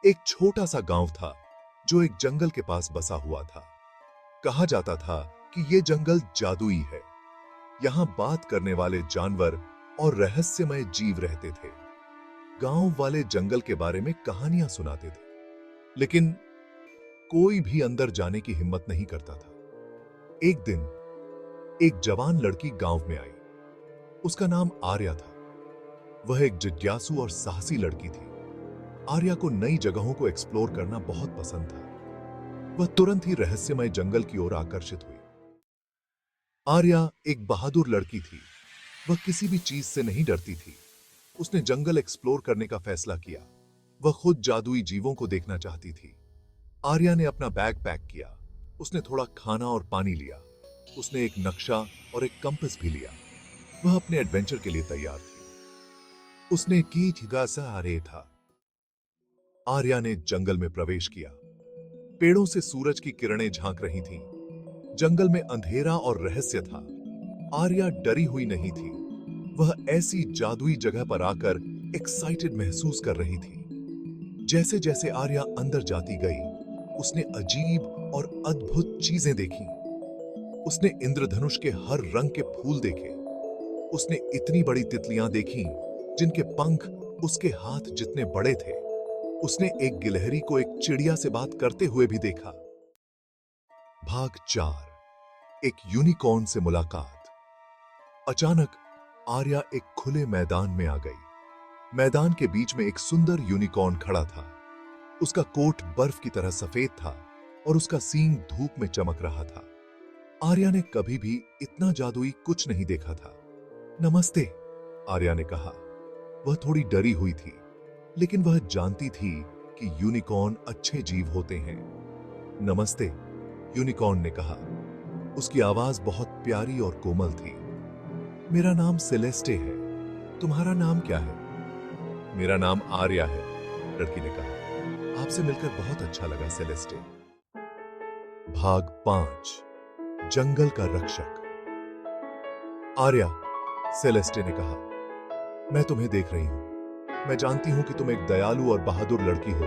एक छोटा सा गांव था जो एक जंगल के पास बसा हुआ था। कहा जाता था कि यह जंगल जादुई है। यहां बात करने वाले जानवर और रहस्यमय जीव रहते थे। गांव वाले जंगल के बारे में कहानियां सुनाते थे, लेकिन कोई भी अंदर जाने की हिम्मत नहीं करता था। एक दिन एक जवान लड़की गांव में आई। उसका नाम आर्या था। वह एक जिज्ञासु और साहसी लड़की थी। आर्या को नई जगहों को एक्सप्लोर करना बहुत पसंद था। वह तुरंत ही रहस्यमय जंगल की ओर आकर्षित हुई। आर्या एक बहादुर लड़की थी। वह किसी भी चीज से नहीं डरती थी। उसने जंगल एक्सप्लोर करने का फैसला किया। वह खुद जादुई जीवों को देखना चाहती थी। आर्या ने अपना बैग पैक किया। उसने थोड़ा खाना और पानी लिया। उसने एक नक्शा और एक कंपास भी लिया। वह अपने एडवेंचर के लिए तैयार थी। उसने की जिज्ञासा आर्य था। आर्या ने जंगल में प्रवेश किया। पेड़ों से सूरज की किरणें झांक रही थीं। जंगल में अंधेरा और रहस्य था। आर्या डरी हुई नहीं थी। वह ऐसी जादुई जगह पर आकर एक्साइटेड महसूस कर रही थी। जैसे जैसे आर्या अंदर जाती गई, उसने अजीब और अद्भुत चीजें देखी। उसने इंद्रधनुष के हर रंग के फूल देखे। उसने इतनी बड़ी तितलियां देखी जिनके पंख उसके हाथ जितने बड़े थे। उसने एक गिलहरी को एक चिड़िया से बात करते हुए भी देखा। भाग 4, एक यूनिकॉर्न से मुलाकात। अचानक आर्या एक खुले मैदान में आ गई। मैदान के बीच में एक सुंदर यूनिकॉर्न खड़ा था। उसका कोट बर्फ की तरह सफेद था और उसका सींग धूप में चमक रहा था। आर्या ने कभी भी इतना जादुई कुछ नहीं देखा था। नमस्ते, आर्या ने कहा। वह थोड़ी डरी हुई थी, लेकिन वह जानती थी कि यूनिकॉर्न अच्छे जीव होते हैं। नमस्ते, यूनिकॉर्न ने कहा। उसकी आवाज बहुत प्यारी और कोमल थी। मेरा नाम सेलेस्टे है। तुम्हारा नाम क्या है? मेरा नाम आर्या है, लड़की ने कहा। आपसे मिलकर बहुत अच्छा लगा सेलेस्टे। भाग 5, जंगल का रक्षक। आर्या, सेलेस्टे ने कहा, मैं तुम्हें देख रही हूं। मैं जानती हूं कि तुम एक दयालु और बहादुर लड़की हो।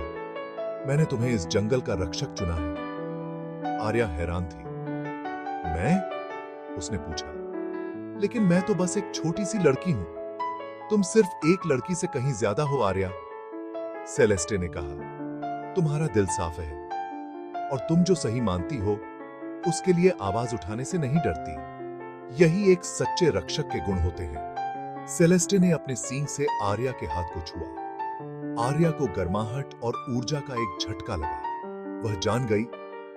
मैंने तुम्हें इस जंगल का रक्षक चुना है। आर्या हैरान थी। मैं? उसने पूछा। लेकिन मैं तो बस एक छोटी सी लड़की हूं। तुम सिर्फ एक लड़की से कहीं ज्यादा हो आर्या, सेलेस्टे ने कहा। तुम्हारा दिल साफ है और तुम जो सही मानती हो उसके लिए आवाज उठाने से नहीं डरती। यही एक सच्चे रक्षक के गुण होते हैं। सेलेस्टे ने अपने सींग से आर्या के हाथ को छुआ। आर्या को गर्माहट और ऊर्जा का एक झटका लगा। वह जान गई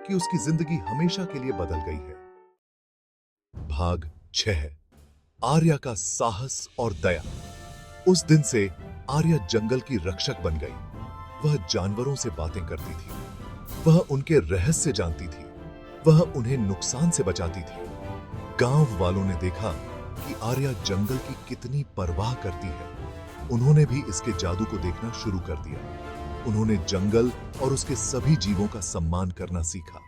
कि उसकी जिंदगी हमेशा के लिए बदल गई है। भाग 6, आर्या का साहस और दया। उस दिन से आर्या जंगल की रक्षक बन गई। वह जानवरों से बातें करती थी। वह उनके रहस्य जानती थी। वह उन्हें नुकसान से बचाती थी। गांव वालों ने देखा कि आर्या जंगल की कितनी परवाह करती है। उन्होंने भी इसके जादू को देखना शुरू कर दिया। उन्होंने जंगल और उसके सभी जीवों का सम्मान करना सीखा।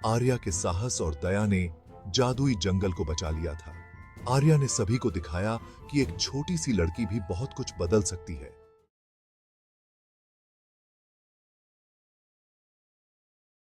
आर्या के साहस और दया ने जादुई जंगल को बचा लिया था। आर्या ने सभी को दिखाया कि एक छोटी सी लड़की भी बहुत कुछ बदल सकती है।